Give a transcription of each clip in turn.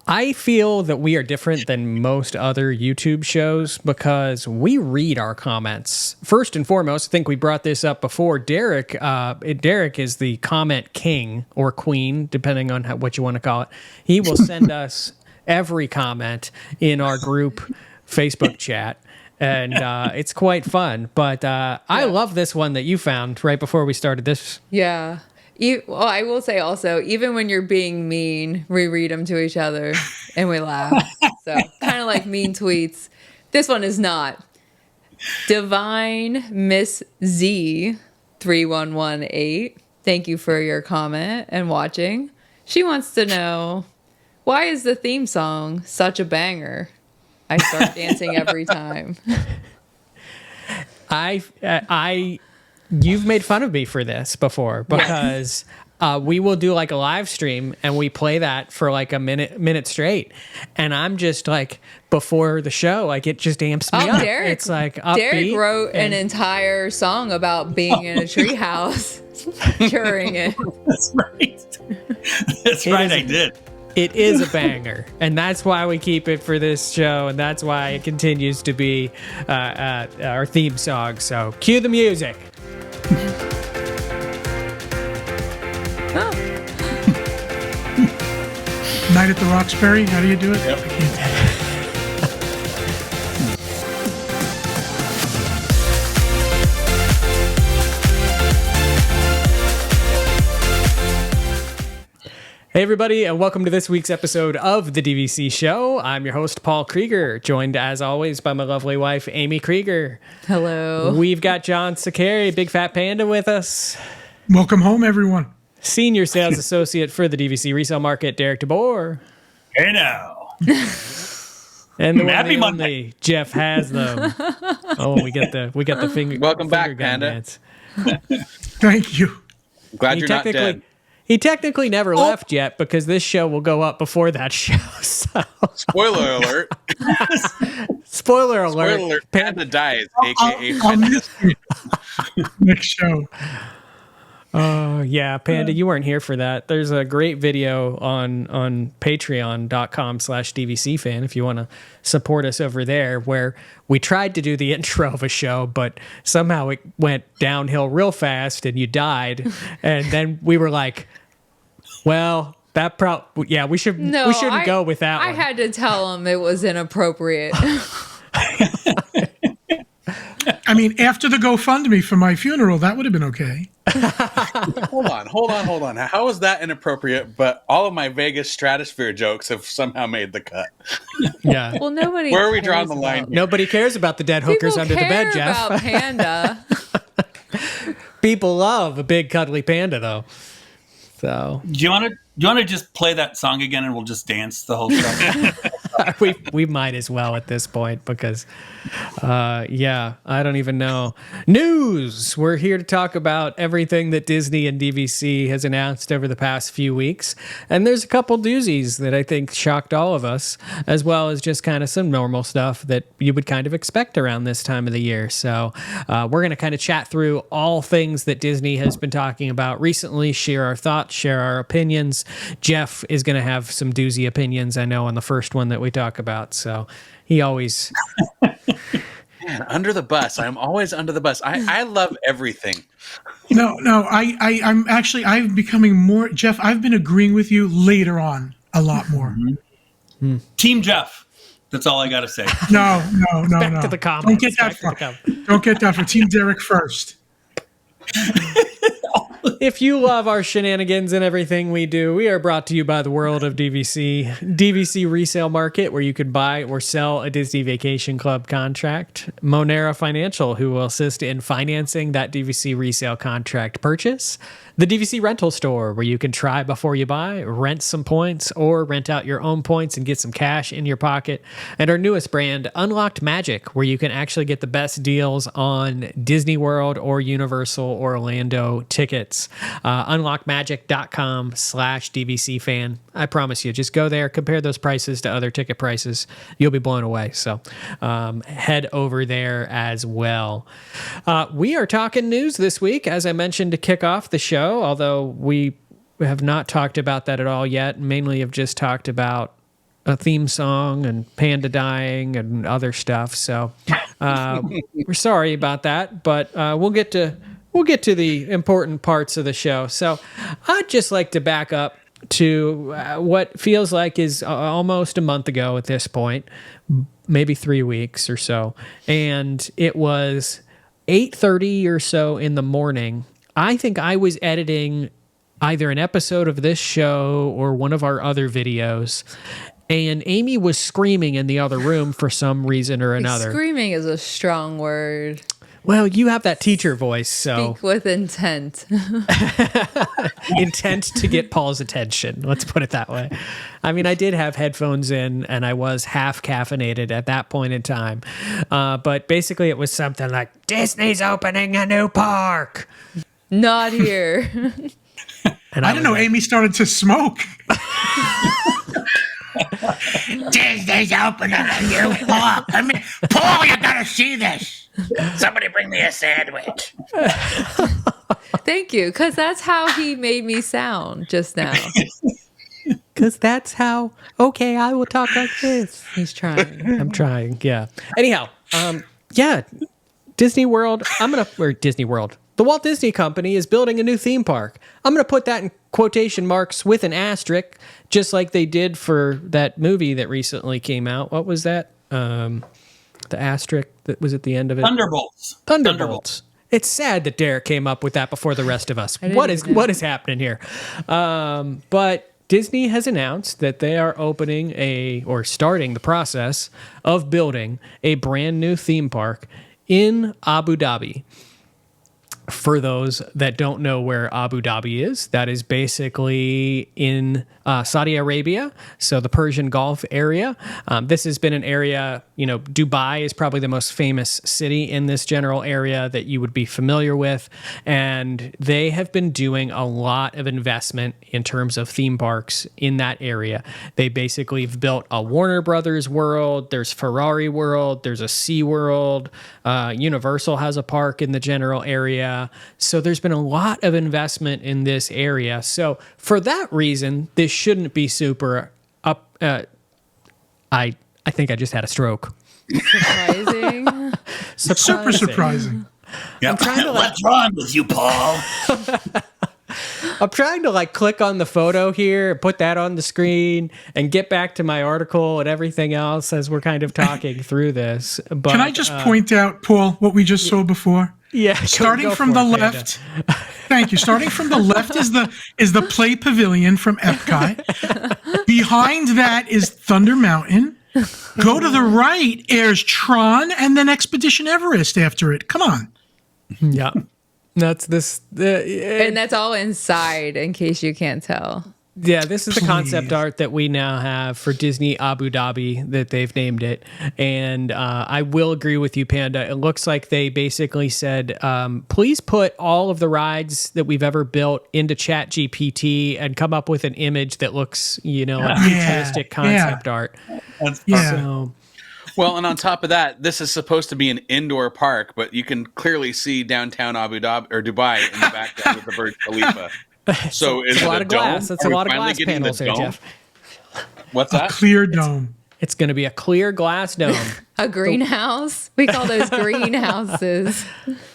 I feel that we are different than most other YouTube shows because we read our comments. First and foremost, I think we brought this up before. Derek is the comment king or queen, depending on what you want to call it. He will send us every comment in our group Facebook chat, and it's quite fun. But I love this one that you found right before we started this. Yeah. Well, I will say also, even when you're being mean, we read them to each other and we laugh. So kind of like mean tweets. This one is not. Divine Miss Z 3118. Thank you for your comment and watching. She wants to know, why is the theme song such a banger? I start dancing every time. You've made fun of me for this before because we will do like a live stream and we play that for like a minute straight, and I'm just like, before the show, like it just amps me up. It's like upbeat. Derek wrote an entire song about being in a treehouse during it. That's right. I did. It is a banger, and that's why we keep it for this show, and that's why it continues to be our theme song. So cue the music. Night at the Roxbury. How do you do it? Yep. Hey everybody, and welcome to this week's episode of the DVC Show. I'm your host, Paul Krieger, joined as always by my lovely wife, Amy Krieger. Hello. We've got John Sakari, Big Fat Panda, with us. Welcome home, everyone. Senior Sales Associate for the DVC Resale Market, Derek DeBoer. Hey now. And the one and only Jeff Haslam. Oh, we got the finger. Welcome finger back, Panda. Thank you. Glad you're not dead. He technically never left yet because this show will go up before that show. So. Spoiler alert. Spoiler alert. Spoiler alert. Panda dies, a.k.a. I'll miss you. Next show. Yeah, Panda, you weren't here for that. There's a great video on patreon.com/DVC fan if you want to support us over there, where we tried to do the intro of a show, but somehow it went downhill real fast and you died. And then we were like, well, we shouldn't go with that one. I had to tell him it was inappropriate. I mean, after the GoFundMe for my funeral, that would have been okay. Hold on. How is that inappropriate? But all of my Vegas stratosphere jokes have somehow made the cut. Yeah. Well, nobody. Where are we drawing the line? Nobody cares about the dead hookers under the bed, Jeff. About Panda. People love a big cuddly panda, though. So Do you want to just play that song again, and we'll just dance the whole show? we might as well at this point because, I don't even know. News! We're here to talk about everything that Disney and DVC has announced over the past few weeks. And there's a couple doozies that I think shocked all of us, as well as just kind of some normal stuff that you would kind of expect around this time of the year. So we're going to kind of chat through all things that Disney has been talking about recently, share our thoughts, share our opinions. Jeff is going to have some doozy opinions, I know, on the first one that we talk about. So he always... Man, under the bus. I'm always under the bus. I love everything. No, I'm becoming more, Jeff, I've been agreeing with you later on a lot more. Mm-hmm. Team Jeff. That's all I got to say. No. Back to the comments. Don't get that far. Don't get that far. Team Derek first. If you love our shenanigans and everything we do, we are brought to you by the world of DVC Resale Market, where you could buy or sell a Disney Vacation Club contract. Monera Financial, who will assist in financing that DVC resale contract purchase. The DVC Rental Store, where you can try before you buy, rent some points, or rent out your own points and get some cash in your pocket. And our newest brand, Unlocked Magic, where you can actually get the best deals on Disney World or Universal Orlando tickets. Unlockmagic.com/DVC fan. I promise you, just go there, compare those prices to other ticket prices. You'll be blown away. So head over there as well. We are talking news this week, as I mentioned, to kick off the show, although we have not talked about that at all yet. Mainly have just talked about a theme song and Panda dying and other stuff. So we're sorry about that, but we'll get to the important parts of the show. So I'd just like to back up to what feels like is almost a month ago at this point, maybe 3 weeks or so, and it was 8:30 or so in the morning. I think I was editing either an episode of this show or one of our other videos, and Amy was screaming in the other room for some reason or another. Screaming is a strong word. Well, you have that teacher voice, so Speak with intent. intent to get Paul's attention. Let's put it that way. I mean, I did have headphones in, and I was half caffeinated at that point in time. But basically, it was something like, Disney's opening a new park. Not here. And I don't know. was like, Amy started to smoke. Disney's opening a new park. I mean, Paul, you gotta see this. Somebody bring me a sandwich. Thank you, because that's how he made me sound just now. because that's how, okay, I will talk like this. He's trying. I'm trying, yeah. Anyhow, yeah, Disney World, Disney World. The Walt Disney Company is building a new theme park. I'm going to put that in quotation marks with an asterisk, just like they did for that movie that recently came out. What was that? The asterisk that was at the end of it? Thunderbolts. It's sad that Derek came up with that before the rest of us. What is happening here? But Disney has announced that they are starting the process of building a brand new theme park in Abu Dhabi. For those that don't know where Abu Dhabi is, that is basically in Saudi Arabia, so the Persian Gulf area. This has been an area, Dubai is probably the most famous city in this general area that you would be familiar with. And they have been doing a lot of investment in terms of theme parks in that area. They basically have built a Warner Brothers World, there's Ferrari World, there's a Sea World, Universal has a park in the general area. So there's been a lot of investment in this area. So for that reason, this shouldn't be super up. I think I just had a stroke. Surprising. Super surprising. Yep. What's wrong with you, Paul? I'm trying to click on the photo here, put that on the screen, and get back to my article and everything else as we're kind of talking through this. But, Can I just point out, Paul, what we just saw before? Yeah. Starting from the left. Thank you. Starting from the left is the Play Pavilion from Epcot. Behind that is Thunder Mountain. Go to the right, airs Tron, and then Expedition Everest after it. Come on. Yeah. That's this. And that's all inside, in case you can't tell. Yeah, this is the concept Please. art that we now have for Disney Abu Dhabi that they've named it. And I will agree with you, Panda. It looks like they basically said, please put all of the rides that we've ever built into ChatGPT and come up with an image that looks, like futuristic concept art. Yeah. So, Well, and on top of that, this is supposed to be an indoor park, but you can clearly see downtown Abu Dhabi or Dubai in the background with the Burj Khalifa. So is it's a it lot a of glass. dome? That's Are a we lot of finally glass getting the panels here, dome? Jeff. What's that? Clear dome. It's going to be a clear glass dome. A greenhouse? We call those greenhouses.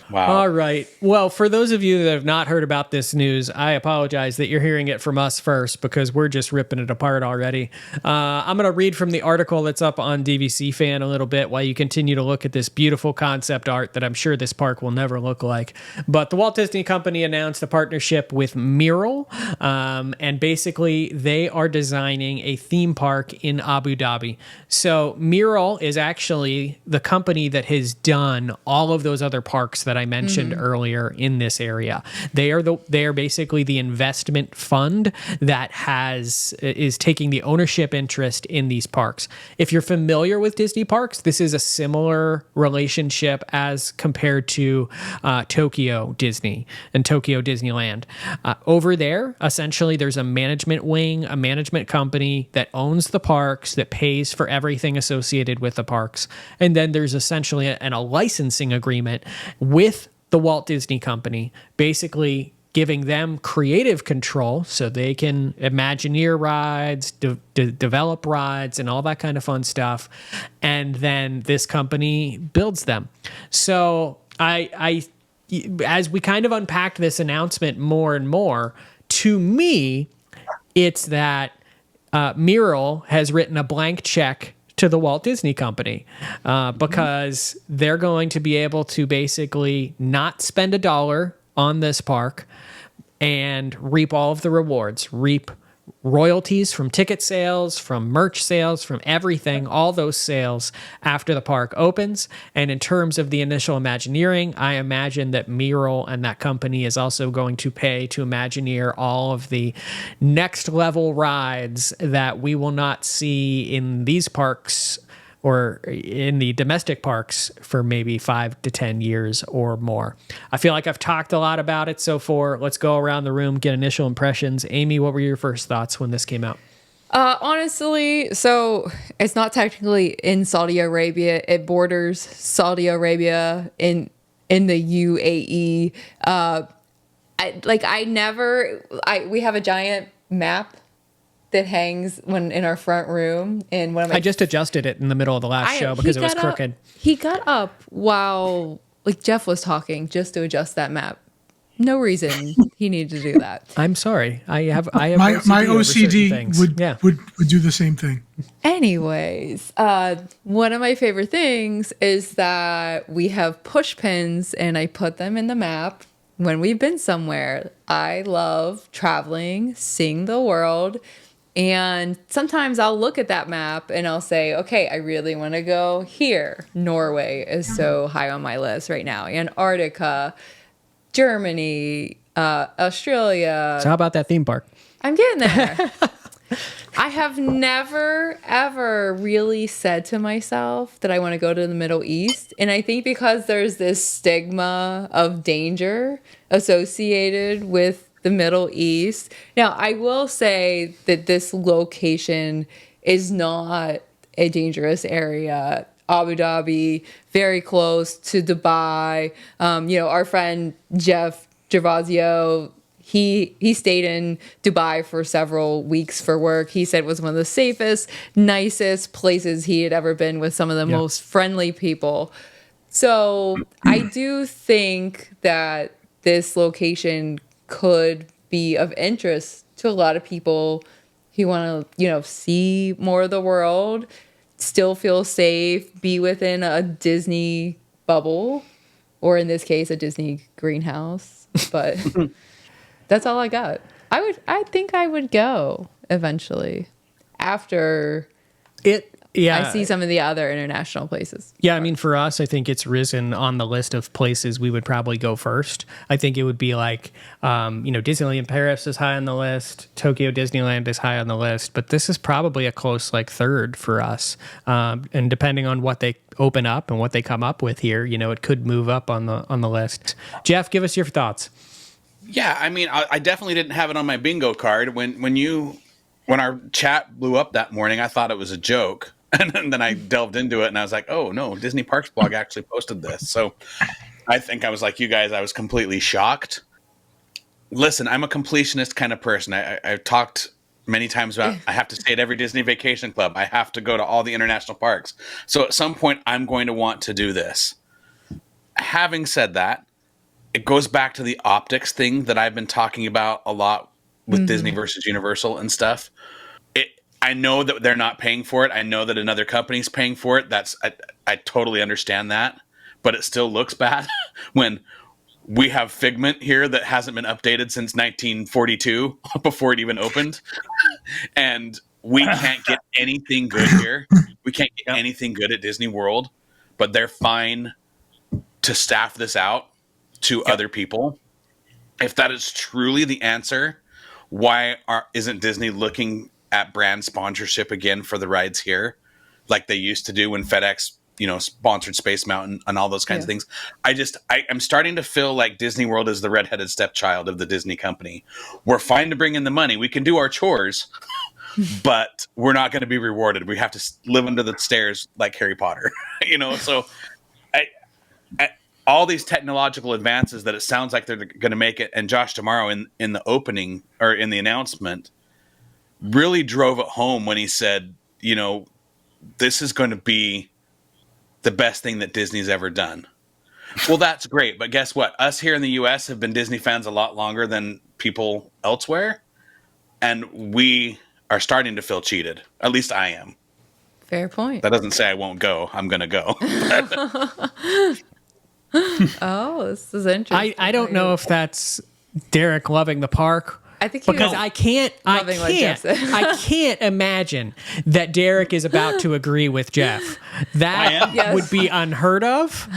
Wow. All right. Well, for those of you that have not heard about this news, I apologize that you're hearing it from us first because we're just ripping it apart already. I'm going to read from the article that's up on DVC Fan a little bit while you continue to look at this beautiful concept art that I'm sure this park will never look like. But the Walt Disney Company announced a partnership with Mural, and basically they are designing a theme park in Abu Dhabi. So Mural is actually the company that has done all of those other parks that I mentioned earlier in this area. They are basically the investment fund that is taking the ownership interest in these parks. If you're familiar with Disney parks, this is a similar relationship as compared to Tokyo Disney and Tokyo Disneyland. Over there, essentially, there's a management wing, a management company that owns the parks, that pays for everything associated with the parks. And then there's essentially a licensing agreement with the Walt Disney Company, basically giving them creative control so they can Imagineer rides, develop rides, and all that kind of fun stuff. And then this company builds them. So as we kind of unpacked this announcement more and more, to me, it's that Mural has written a blank check to the Walt Disney Company because they're going to be able to basically not spend $1 on this park and reap all of the rewards, reap royalties from ticket sales, from merch sales, from everything, all those sales after the park opens. And in terms of the initial Imagineering, I imagine that Mural and that company is also going to pay to Imagineer all of the next level rides that we will not see in these parks or in the domestic parks for maybe 5 to 10 years or more. I feel like I've talked a lot about it so far. Let's go around the room, get initial impressions. Amy, what were your first thoughts when this came out? Honestly, so it's not technically in Saudi Arabia. It borders Saudi Arabia in the UAE. We have a giant map that hangs in our front room, and one of my I just adjusted it in the middle of the last show because it was crooked. He got up while Jeff was talking just to adjust that map. No reason he needed to do that. I'm sorry. I have my OCD OCD would do the same thing. Anyways, one of my favorite things is that we have push pins, and I put them in the map when we've been somewhere. I love traveling, seeing the world. And sometimes I'll look at that map and I'll say, okay, I really want to go here. Norway is so high on my list right now. Antarctica, Germany, Australia. So how about that theme park? I'm getting there. I have never, ever really said to myself that I want to go to the Middle East. And I think because there's this stigma of danger associated with the Middle East. Now, I will say that this location is not a dangerous area. Abu Dhabi, very close to Dubai. Our friend Jeff Gervasio, he stayed in Dubai for several weeks for work. He said it was one of the safest, nicest places he had ever been, with some of the most friendly people. So I do think that this location could be of interest to a lot of people who want to, see more of the world, still feel safe, be within a Disney bubble, or in this case, a Disney greenhouse. But that's all I got. I think I would go eventually after I see some of the other international places. Yeah, I mean, for us, I think it's risen on the list of places we would probably go first. I think it would be like, Disneyland Paris is high on the list. Tokyo Disneyland is high on the list. But this is probably a close third for us. And depending on what they open up and what they come up with here, it could move up on the list. Jeff, give us your thoughts. Yeah, I mean, I definitely didn't have it on my bingo card. When our chat blew up that morning, I thought it was a joke. And then I delved into it and I was like, oh no, Disney Parks blog actually posted this. So I think I was like you guys, I was completely shocked. Listen, I'm a completionist kind of person. I've talked many times about I have to stay at every Disney Vacation Club. I have to go to all the international parks. So at some point I'm going to want to do this. Having said that, it goes back to the optics thing that I've been talking about a lot with Disney versus Universal and stuff. I know that they're not paying for it. I know that another company's paying for it. I totally understand that, but it still looks bad when we have Figment here that hasn't been updated since 1942 before it even opened. And we can't get anything good here. We can't get anything good at Disney World, but they're fine to staff this out to other people. If that is truly the answer, why isn't Disney looking at brand sponsorship again for the rides here, like they used to do when FedEx, sponsored Space Mountain and all those kinds of things? I'm starting to feel like Disney World is the redheaded stepchild of the Disney company. We're fine to bring in the money. We can do our chores, but we're not going to be rewarded. We have to live under the stairs like Harry Potter, So all these technological advances that it sounds like they're going to make it. And Josh tomorrow in the opening or in the announcement really drove it home when he said, you know, this is going to be the best thing that Disney's ever done. Well, that's great. But guess what? Us here in the US have been Disney fans a lot longer than people elsewhere. And we are starting to feel cheated. At least I am. Fair point. That doesn't say I won't go. I'm going to go. Oh, this is interesting. I don't know if that's Derek loving the park. I think he because was I can't I can't imagine that Derek is about to agree with Jeff. That Yes. would be unheard of.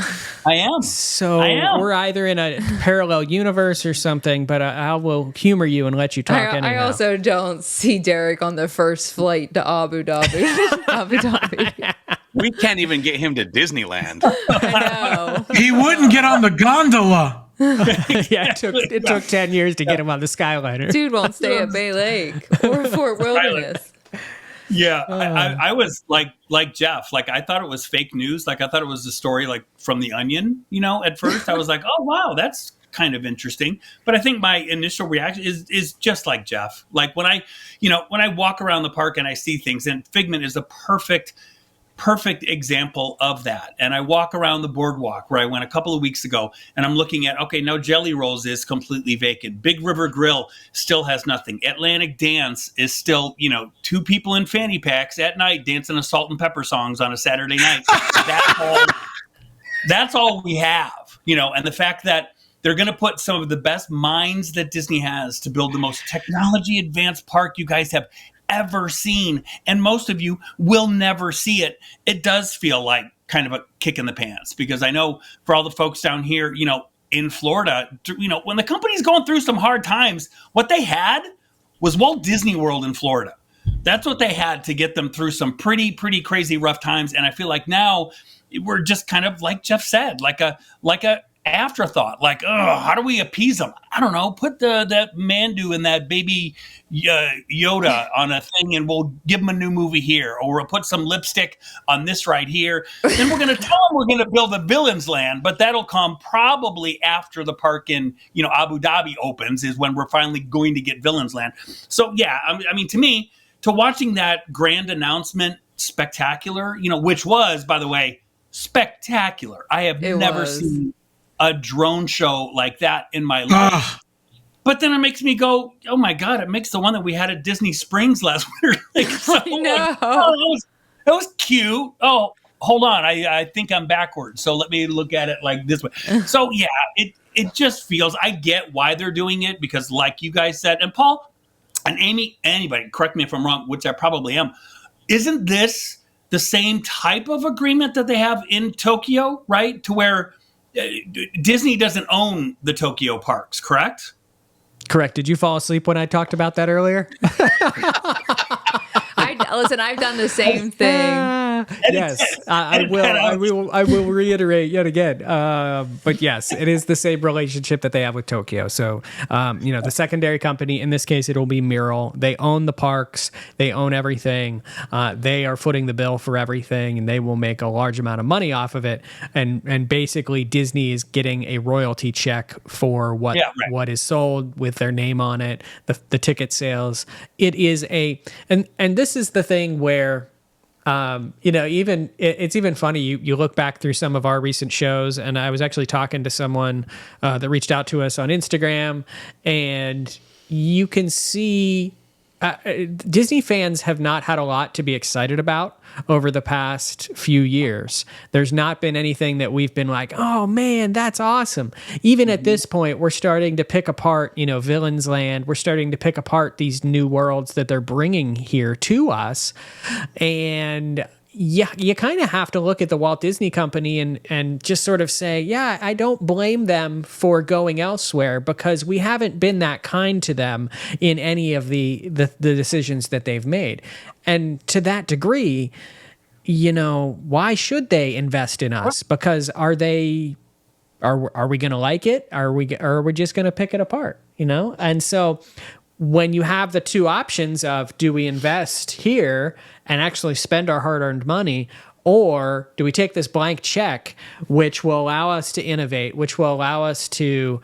I am. So I am. we're either in a parallel universe or something, but I will humor you and let you talk I anyhow. also don't see Derek on the first flight to Abu Dhabi. Abu Dhabi. We can't even get him to Disneyland. I know. He wouldn't get on the gondola. Yeah, it took 10 years to get him on the Skyliner. Dude won't stay at Bay Lake or Fort Wilderness. Yeah, I was like Jeff. Like I thought it was fake news. Like I thought it was a story like from The Onion. You know, at first I was like, oh wow, that's kind of interesting. But I think my initial reaction is just like Jeff. Like when I walk around the park and I see things, and Figment is a perfect example of that. And I walk around the boardwalk where I went a couple of weeks ago, and I'm looking at, okay, now Jelly Rolls is completely vacant. Big River Grill still has nothing. Atlantic Dance is still, two people in fanny packs at night dancing a salt and pepper songs on a Saturday night. That's all we have, and the fact that they're going to put some of the best minds that Disney has to build the most technology advanced park you guys have ever seen, and most of you will never see it. It does feel like kind of a kick in the pants, because I know for all the folks down here, in Florida, when the company's going through some hard times, what they had was Walt Disney World in Florida. That's what they had to get them through some pretty crazy rough times. And I feel like now we're just kind of like Jeff said, like a afterthought, like, oh, how do we appease them? I don't know. Put that Mandu and that baby Yoda on a thing, and we'll give them a new movie here, or we'll put some lipstick on this right here. Then we're going to tell them we're going to build a Villains Land, but that'll come probably after the park in Abu Dhabi opens, is when we're finally going to get Villains Land. So yeah, I mean, to me, to watching that grand announcement, spectacular, which was, by the way, spectacular. I have never seen a drone show like that in my life. But then it makes me go, oh my God, it makes the one that we had at Disney Springs last winter. That was cute. Oh, hold on. I think I'm backwards. So let me look at it like this way. So yeah, it just feels, I get why they're doing it, because like you guys said, and Paul and Amy, anybody, correct me if I'm wrong, which I probably am. Isn't this the same type of agreement that they have in Tokyo, right? To where Disney doesn't own the Tokyo parks, correct? Correct. Did you fall asleep when I talked about that earlier? Listen, I've done the same thing. Yes, I will reiterate yet again. But yes, it is the same relationship that they have with Tokyo. So, the secondary company, in this case, it will be Mural. They own the parks. They own everything. They are footing the bill for everything, and they will make a large amount of money off of it. And basically, Disney is getting a royalty check for what is sold with their name on it, the ticket sales. It is and this is the thing where, it's even funny. You look back through some of our recent shows, and I was actually talking to someone that reached out to us on Instagram, and you can see Disney fans have not had a lot to be excited about over the past few years. There's not been anything that we've been like, oh man, that's awesome. Even at this point, we're starting to pick apart, Villains Land. We're starting to pick apart these new worlds that they're bringing here to us. And yeah, you kind of have to look at the Walt Disney Company and just sort of say, yeah, I don't blame them for going elsewhere, because we haven't been that kind to them in any of the decisions that they've made. And to that degree, why should they invest in us? Because are we going to like it? Are we just going to pick it apart? And so when you have the two options of, do we invest here and actually spend our hard-earned money, Or do we take this blank check, which will allow us to innovate, which will allow us to,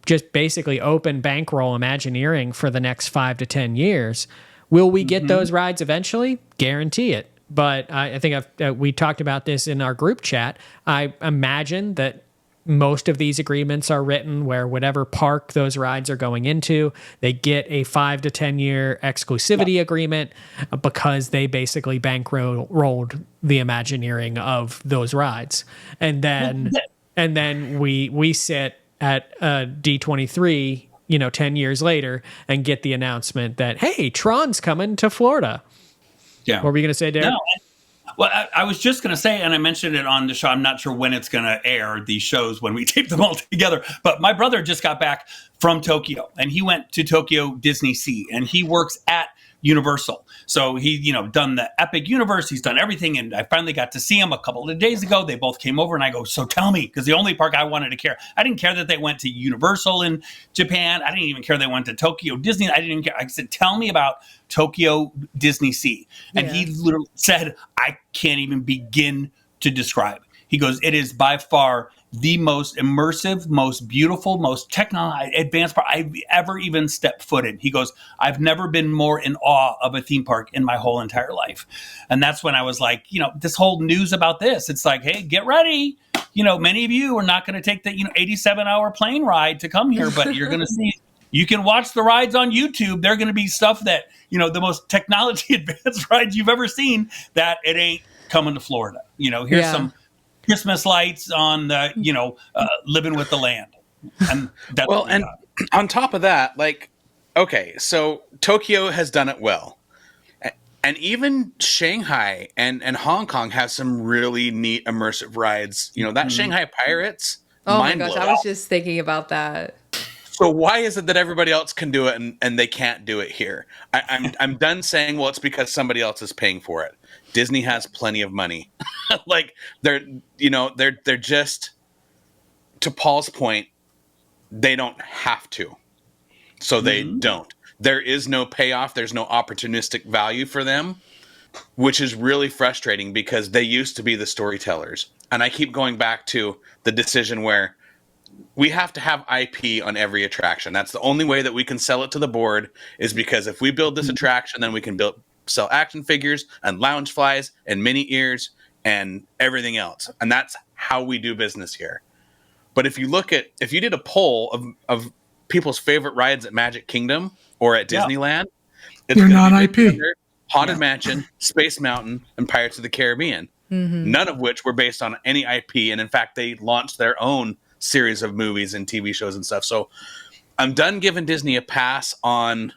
just basically open bankroll Imagineering for the next 5 to 10 years? Will we get those rides eventually? Guarantee it. But I think we talked about this in our group chat. I imagine that most of these agreements are written where whatever park those rides are going into, they get a 5 to 10 year exclusivity agreement because they basically bankrolled the Imagineering of those rides. And then we sit at D23, 10 years later and get the announcement that, hey, Tron's coming to Florida. Yeah. What were you going to say, Derek? No. Well, I was just going to say, and I mentioned it on the show, I'm not sure when it's going to air, these shows, when we tape them all together, but my brother just got back from Tokyo, and he went to Tokyo Disney Sea, and he works at Universal. So he, done the Epic Universe, he's done everything, and I finally got to see him a couple of days ago. They both came over, and I go, so tell me, because the only park I wanted to care, I didn't care that they went to Universal in Japan. I didn't even care they went to Tokyo Disney. I didn't care. I said, tell me about Tokyo Disney Sea. And he literally said, I can't even begin to describe. He goes, it is by far the most immersive, most beautiful, most advanced park I've ever even stepped foot in. He goes, I've never been more in awe of a theme park in my whole entire life. And that's when I was like, this whole news about this, it's like, hey, get ready. Many of you are not going to take the 87-hour plane ride to come here, but you're going to see, you can watch the rides on YouTube. They're going to be stuff that, the most technology advanced rides you've ever seen, that it ain't coming to Florida. Here's some Christmas lights on the, living with the land. And that's and on top of that, okay, so Tokyo has done it well. And even Shanghai and Hong Kong have some really neat immersive rides. That Shanghai Pirates. Oh my gosh, I was just thinking about that. So why is it that everybody else can do it and they can't do it here? I'm done saying, well, it's because somebody else is paying for it. Disney has plenty of money. They're just, to Paul's point, they don't have to. So they don't. There is no payoff. There's no opportunistic value for them, which is really frustrating because they used to be the storytellers. And I keep going back to the decision where we have to have IP on every attraction. That's the only way that we can sell it to the board, is because if we build this attraction, then we can sell action figures and lounge flies and mini ears and everything else. And that's how we do business here. But if you did a poll of people's favorite rides at Magic Kingdom or at Disneyland, it's they're non-IP. IP. Haunted Mansion, Space Mountain, and Pirates of the Caribbean. None of which were based on any IP. And in fact, they launched their own series of movies and TV shows and stuff. So I'm done giving Disney a pass on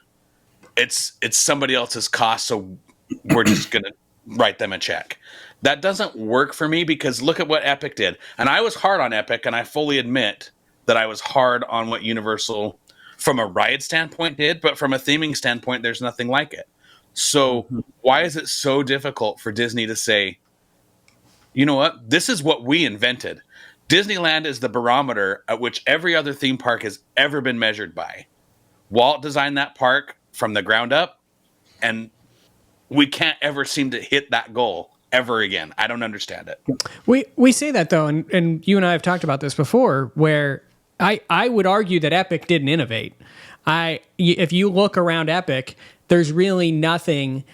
it's somebody else's cost, so we're just going to write them a check. That doesn't work for me, because look at what Epic did. And I was hard on Epic, and I fully admit that I was hard on what Universal, from a ride standpoint, did, but from a theming standpoint, there's nothing like it. So why is it so difficult for Disney to say, you know what, this is what we invented? Disneyland is the barometer at which every other theme park has ever been measured by. Walt designed that park from the ground up, and we can't ever seem to hit that goal ever again. I don't understand it. We say that, though, and you and I have talked about this before, where I would argue that Epic didn't innovate. If you look around Epic, there's really nothing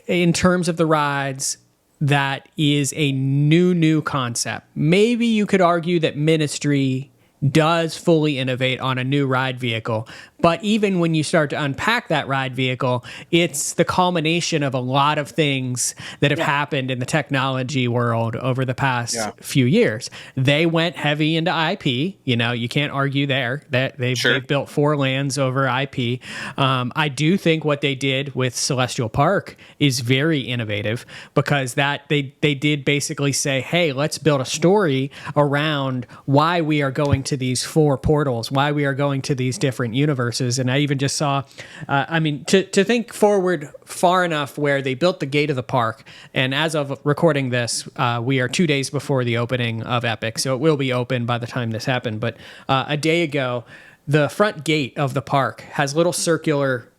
in terms of the rides that is a new concept. Maybe you could argue that Ministry does fully innovate on a new ride vehicle. But even when you start to unpack that ride vehicle, it's the culmination of a lot of things that have happened in the technology world over the past few years. They went heavy into IP. You can't argue there that they've built 4 lands over IP. I do think what they did with Celestial Park is very innovative, because that they did basically say, hey, let's build a story around why we are going to these 4 portals, why we are going to these different universes. And I even just saw, to think forward far enough where they built the gate of the park. And as of recording this, we are 2 days before the opening of Epic. So it will be open by the time this happened. But a day ago, the front gate of the park has little circular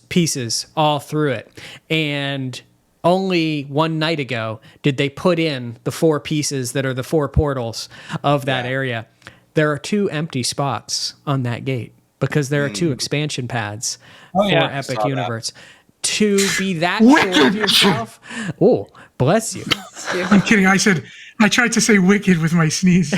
pieces all through it. And only one night ago did they put in the 4 pieces that are the 4 portals of that area. There are 2 empty spots on that gate because there are 2 expansion pads for Epic Universe. To be that sure of yourself, oh, bless you. I'm kidding. I tried to say wicked with my sneeze.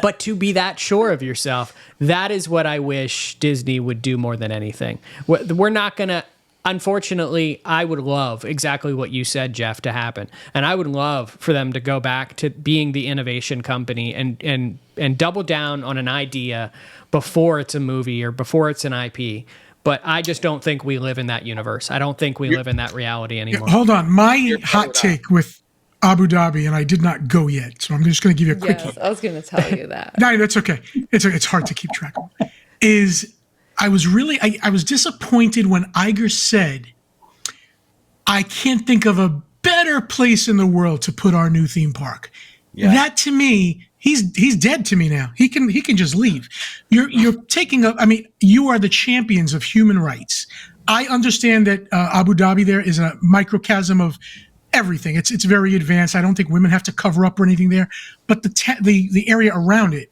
But to be that sure of yourself, that is what I wish Disney would do more than anything. We're not going to, unfortunately, I would love exactly what you said, Jeff, to happen. And I would love for them to go back to being the innovation company and double down on an idea before it's a movie or before it's an IP. But I just don't think we live in that universe. I don't think we live in that reality anymore. Hold on. My hot take with Abu Dhabi, and I did not go yet, so I'm just going to give you a quickie. Yes, I was going to tell you that. No, that's okay. It's hard to keep track of. I was disappointed when Iger said, I can't think of a better place in the world to put our new theme park. Yeah. That to me, he's dead to me now. He can just leave. You're taking up. I mean, you are the champions of human rights. I understand that Abu Dhabi there is a microcosm of everything. It's very advanced. I don't think women have to cover up or anything there. But the area around it,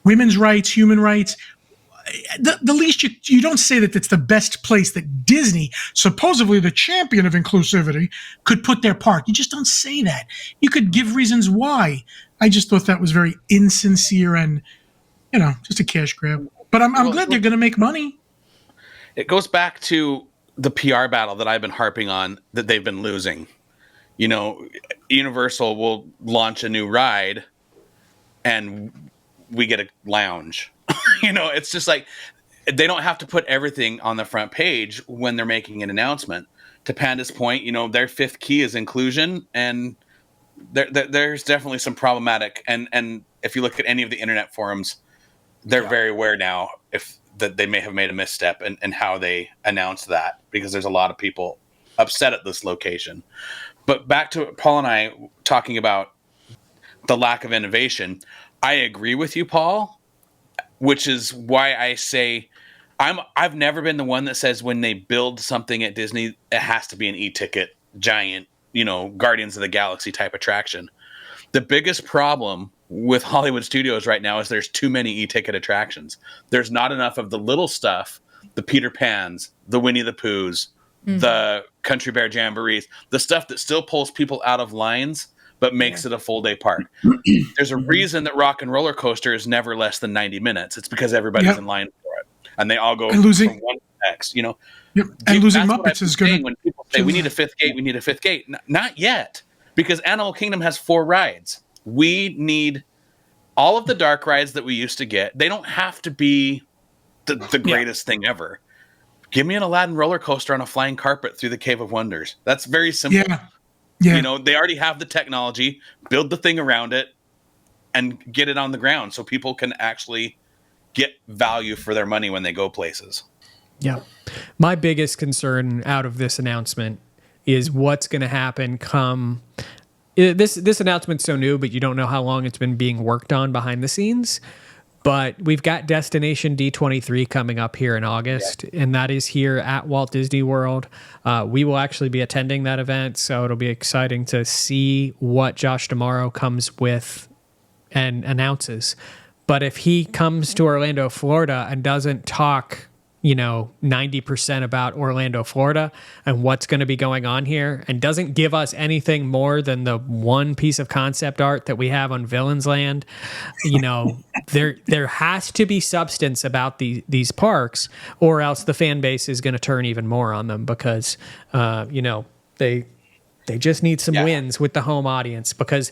women's rights, human rights. The least you don't say that it's the best place that Disney, supposedly the champion of inclusivity, could put their park. You just don't say that. You could give reasons why. I just thought that was very insincere and, just a cash grab. But I'm glad they're going to make money. It goes back to the PR battle that I've been harping on that they've been losing. Universal will launch a new ride and we get a lounge. It's just like they don't have to put everything on the front page when they're making an announcement. To Panda's point, their 5th key is inclusion, and there's definitely some problematic. And if you look at any of the internet forums, they're very aware now that they may have made a misstep in how they announced that, because there's a lot of people upset at this location. But back to Paul and I talking about the lack of innovation, I agree with you, Paul. Which is why I say I've never been the one that says when they build something at Disney, it has to be an e-ticket giant, Guardians of the Galaxy type attraction. The biggest problem with Hollywood studios right now is there's too many e-ticket attractions. There's not enough of the little stuff, the Peter Pans, the Winnie the Poohs, the Country Bear Jamborees, the stuff that still pulls people out of lines but makes it a full day park. There's a reason that Rock and Roller Coaster is never less than 90 minutes. It's because everybody's in line for it. And they all go from one to the next, Yep. And losing Muppets is going to... When people say, we need a 5th gate, we need a 5th gate. Not yet. Because Animal Kingdom has 4 rides. We need all of the dark rides that we used to get. They don't have to be the greatest thing ever. Give me an Aladdin roller coaster on a flying carpet through the Cave of Wonders. That's very simple. Yeah. They already have the technology, build the thing around it, and get it on the ground so people can actually get value for their money when they go places. Yeah. My biggest concern out of this announcement is what's going to happen come... This announcement's so new, but you don't know how long it's been being worked on behind the scenes. But we've got Destination D23 coming up here in August, and that is here at Walt Disney World. We will actually be attending that event, so it'll be exciting to see what Josh D'Amaro comes with and announces. But if he comes to Orlando, Florida, and doesn't talk, 90% about Orlando, Florida, and what's going to be going on here, and doesn't give us anything more than the one piece of concept art that we have on Villains Land, there has to be substance about these parks, or else the fan base is going to turn even more on them because, they just need some wins with the home audience, because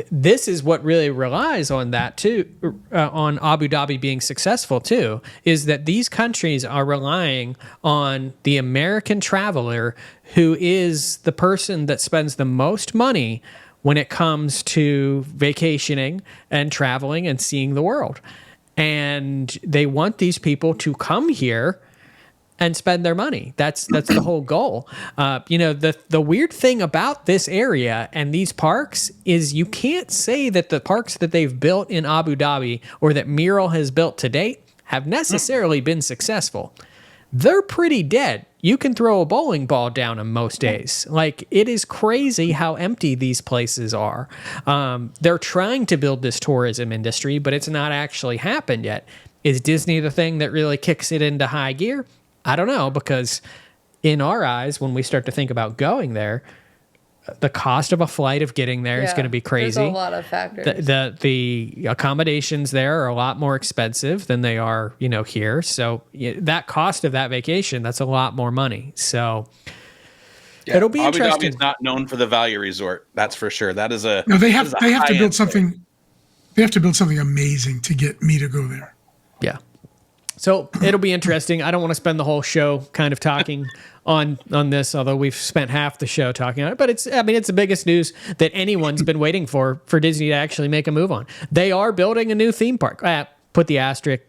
this is what really relies on that too, on Abu Dhabi being successful too, is that these countries are relying on the American traveler, who is the person that spends the most money when it comes to vacationing and traveling and seeing the world. And they want these people to come here and spend their money. That's the whole goal. The weird thing about this area and these parks is you can't say that the parks that they've built in Abu Dhabi or that Mural has built to date have necessarily been successful. They're pretty dead. you can throw a bowling ball down on most days. Like, it is crazy how empty these places are. They're trying to build this tourism industry, but it's not actually happened yet. Is Disney the thing that really kicks it into high gear? I don't know, because in our eyes, when we start to think about going there, the cost of a flight of getting there is going to be crazy. There's a lot of factors. The accommodations there are a lot more expensive than they are, here. So that cost of that vacation, that's a lot more money. So it'll be Abu Dhabi interesting. is not known for the value resort. That's for sure. That is a No, they have to high-end build something. place. They have to build something amazing to get me to go there. Yeah. So it'll be interesting. I don't want to spend the whole show kind of talking on this, although we've spent half the show talking on it. But it's the biggest news that anyone's been waiting for Disney to actually make a move on. They are building a new theme park. Put the asterisk,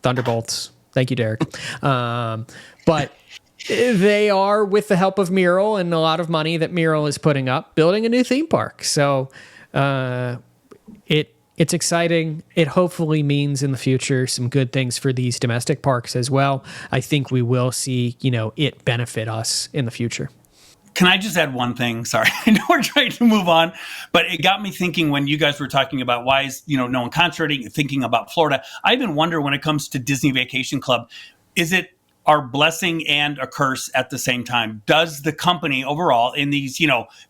Thunderbolts. Thank you, Derek. But they are, with the help of Mural and a lot of money that Mural is putting up, building a new theme park. So it's exciting. It hopefully means in the future some good things for these domestic parks as well. I think we will see, it benefit us in the future. Can I just add one thing? Sorry, I know we're trying to move on, but it got me thinking when you guys were talking about why is, no one concentrating, thinking about Florida. I even wonder when it comes to Disney Vacation Club, is it our blessing and a curse at the same time? Does the company overall in these,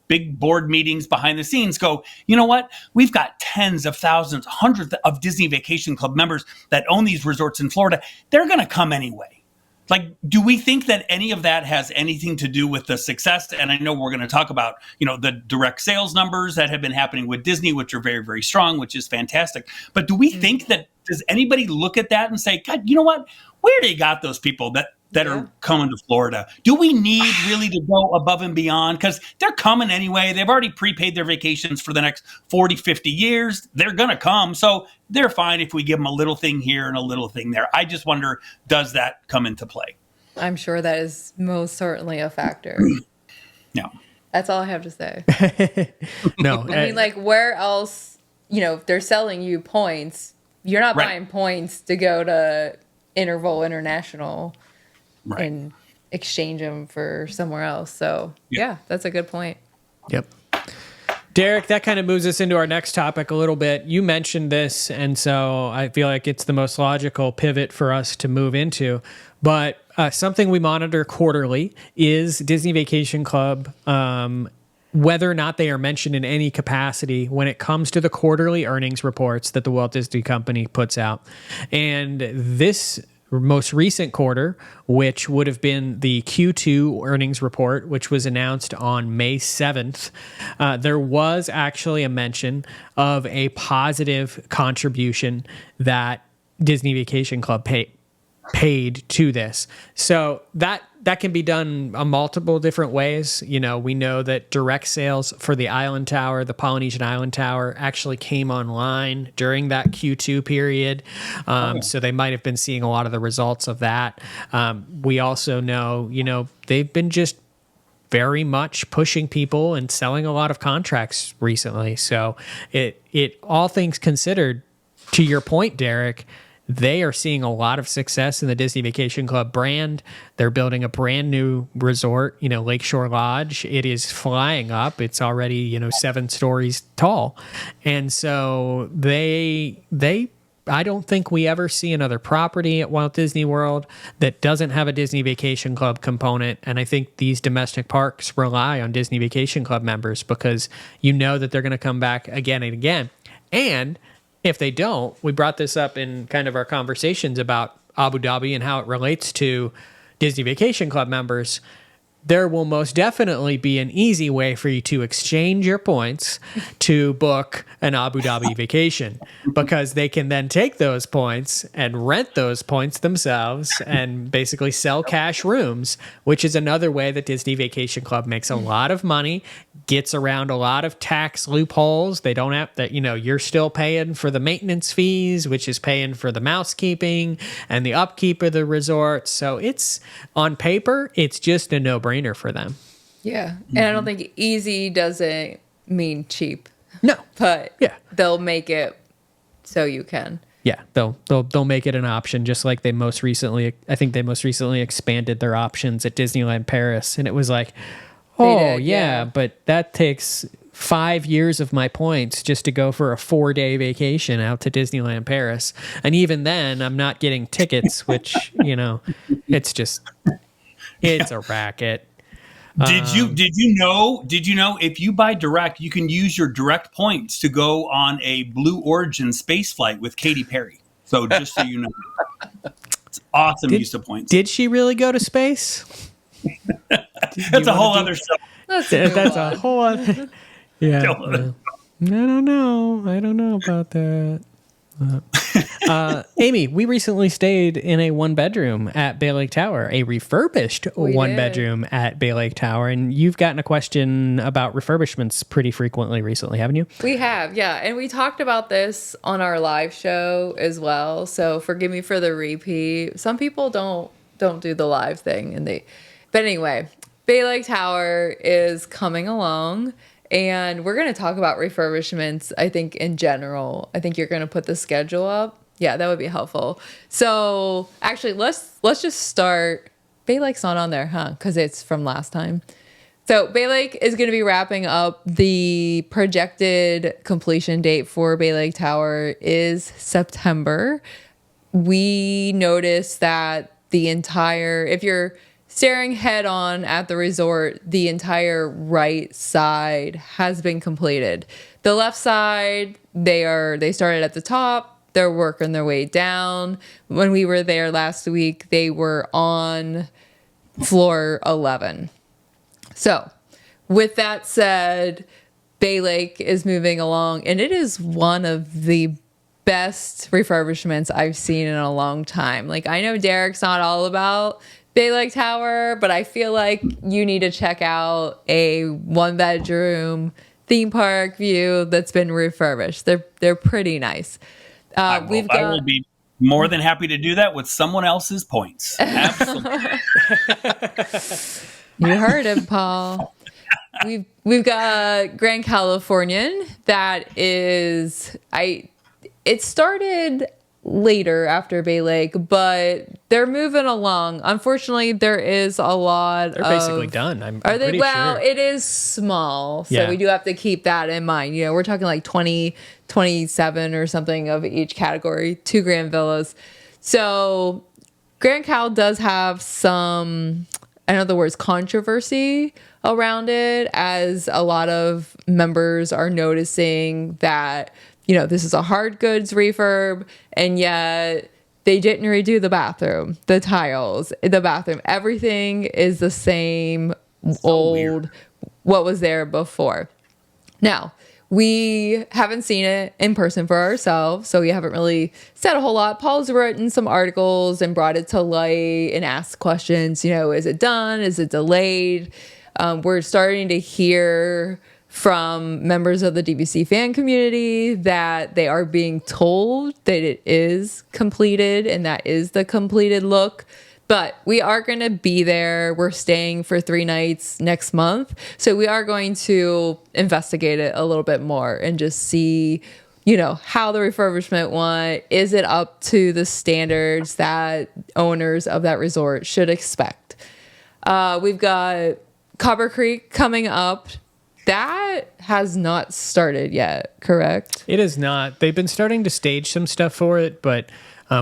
big board meetings behind the scenes go, you know what? We've got tens of thousands, hundreds of Disney Vacation Club members that own these resorts in Florida. They're going to come anyway. Like, do we think that any of that has anything to do with the success? And I know we're going to talk about, the direct sales numbers that have been happening with Disney, which are very, very strong, which is fantastic. But do we think that, does anybody look at that and say, God, you know what? Where they got those people that are coming to Florida? Do we need really to go above and beyond? Because they're coming anyway. They've already prepaid their vacations for the next 40, 50 years. They're going to come. So they're fine if we give them a little thing here and a little thing there. I just wonder, does that come into play? I'm sure that is most certainly a factor. No. That's all I have to say. No. I mean, like, where else, they're selling you points. You're not buying points to go to Interval International and exchange them for somewhere else. So, yeah, that's a good point. Yep. Derek, that kind of moves us into our next topic a little bit. You mentioned this, and so I feel like it's the most logical pivot for us to move into. But something we monitor quarterly is Disney Vacation Club, whether or not they are mentioned in any capacity when it comes to the quarterly earnings reports that the Walt Disney Company puts out. And this most recent quarter, which would have been the Q2 earnings report, which was announced on May 7th, there was actually a mention of a positive contribution that Disney Vacation Club paid to this. So that can be done multiple different ways. We know that direct sales for the Island Tower, the Polynesian Island Tower, actually came online during that Q2 period. So they might have been seeing a lot of the results of that. We also know, they've been just very much pushing people and selling a lot of contracts recently. So it all things considered, to your point, Derek, they are seeing a lot of success in the Disney Vacation Club brand. They're building a brand new resort, Lakeshore Lodge. It is flying up. It's already, 7 stories tall. And so I don't think we ever see another property at Walt Disney World that doesn't have a Disney Vacation Club component. And I think these domestic parks rely on Disney Vacation Club members because that they're going to come back again and again. And if they don't, we brought this up in kind of our conversations about Abu Dhabi and how it relates to Disney Vacation Club members. There will most definitely be an easy way for you to exchange your points to book an Abu Dhabi vacation, because they can then take those points and rent those points themselves and basically sell cash rooms, which is another way that Disney Vacation Club makes a lot of money, gets around a lot of tax loopholes. They don't have that, you're still paying for the maintenance fees, which is paying for the mousekeeping and the upkeep of the resort. So it's, on paper, it's just a no-brainer for them. Yeah. And I don't think easy doesn't mean cheap. No. But Yeah, they'll make it so you can. Yeah, they'll make it an option, just like they most recently. I think they most recently expanded their options at Disneyland Paris, and it was like, oh did, yeah, yeah. but that takes 5 years of my points just to go for a 4-day vacation out to Disneyland Paris, and even then, I'm not getting tickets, which it's just it's a racket. Did you know if you buy direct, you can use your direct points to go on a Blue Origin space flight with Katy Perry. So just so you know, it's awesome use of points. Did she really go to space? That's a whole other stuff. That's A whole other. Yeah. I don't know about that. Amy, we recently stayed in a 1-bedroom at Bay Lake Tower, a refurbished We 1-bedroom at Bay Lake Tower. And you've gotten a question about refurbishments pretty frequently recently, haven't you? We have, yeah. And we talked about this on our live show as well. So forgive me for the repeat. Some people don't do the live thing, but anyway, Bay Lake Tower is coming along. And we're going to talk about refurbishments, I think, in general. I think you're going to put the schedule up. Yeah, that would be helpful. So actually, let's just start. Bay Lake's not on there, huh? Because it's from last time. So Bay Lake is going to be wrapping up. The projected completion date for Bay Lake Tower is September. We noticed that if you're staring head on at the resort, the entire right side has been completed. The left side, they started at the top. They're working their way down. When we were there last week, they were on floor 11. So with that said, Bay Lake is moving along, and it is one of the best refurbishments I've seen in a long time. Like, I know Derek's not all about Bay Lake Tower, but I feel like you need to check out a 1-bedroom theme park view that's been refurbished. They're pretty nice. I will be more than happy to do that with someone else's points. Absolutely. You heard him, Paul. We've got Grand Californian that is it started later after Bay Lake, but they're moving along. Unfortunately, there is a lot. They're basically done. I'm Are they? pretty Well, sure. it is small, so Yeah. we do have to keep that in mind. We're talking like 20, 27 or something of each category, 2 grand villas. So Grand Cal does have some, I know the words, controversy around it, as a lot of members are noticing that, this is a hard goods refurb, and yet they didn't redo the bathroom, the tiles, the bathroom. Everything is the same old, what was there before. Now, we haven't seen it in person for ourselves, so we haven't really said a whole lot. Paul's written some articles and brought it to light and asked questions. Is it done? Is it delayed? We're starting to hear from members of the DVC fan community that they are being told that it is completed and that is the completed look. But we are going to be there. We're staying for 3 nights next month. So we are going to investigate it a little bit more and just see, how the refurbishment went. Is it up to the standards that owners of that resort should expect? We've got Copper Creek coming up. That has not started yet, correct? It is not. They've been starting to stage some stuff for it, but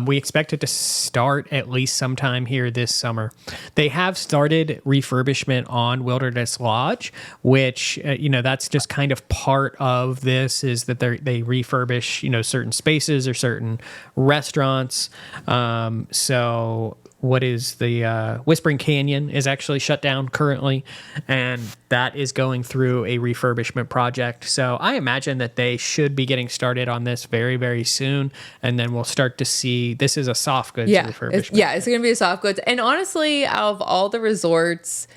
we expect it to start at least sometime here this summer. They have started refurbishment on Wilderness Lodge, which, that's just kind of part of this, is that they refurbish, certain spaces or certain restaurants. So what is the Whispering Canyon is actually shut down currently, and that is going through a refurbishment project. So I imagine that they should be getting started on this very, very soon, and then we'll start to see, this is a soft goods refurbishment. It's going to be a soft goods. And honestly, out of all the resorts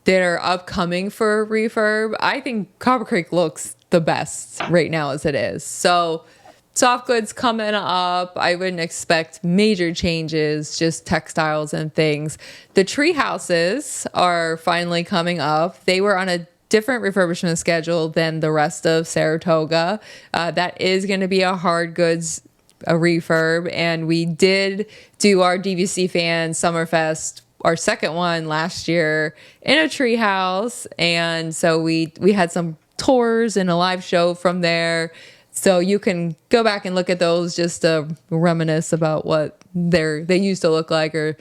that are upcoming for refurb, I think Copper Creek looks the best right now as it is. So soft goods coming up. I wouldn't expect major changes, just textiles and things. The tree houses are finally coming up. They were on a different refurbishment schedule than the rest of Saratoga. That is going to be a hard goods a refurb, and we did do our DVC Fan Summerfest, our second one last year, in a tree house. And so we had some tours and a live show from there. So you can go back and look at those just to reminisce about what they used to look like, or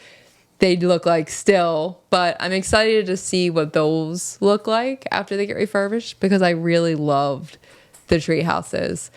they look like still. But I'm excited to see what those look like after they get refurbished, because I really loved the tree houses.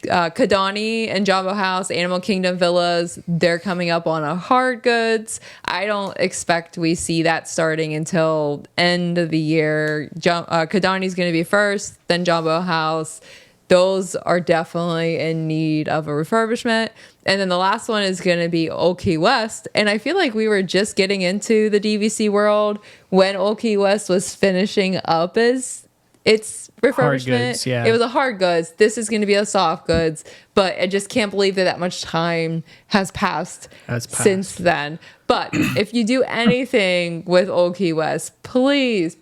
Kidani and Jumbo House, Animal Kingdom Villas, they're coming up on a hard goods. I don't expect we see that starting until end of the year. Kidani's going to be first, then Jumbo House. Those are definitely in need of a refurbishment. And then the last one is going to be Old Key West. And I feel like we were just getting into the DVC world when Old Key West was finishing up its refurbishment. Hard goods, yeah. It was a hard goods. This is going to be a soft goods. But I just can't believe that much time has passed since then. But if you do anything with Old Key West, please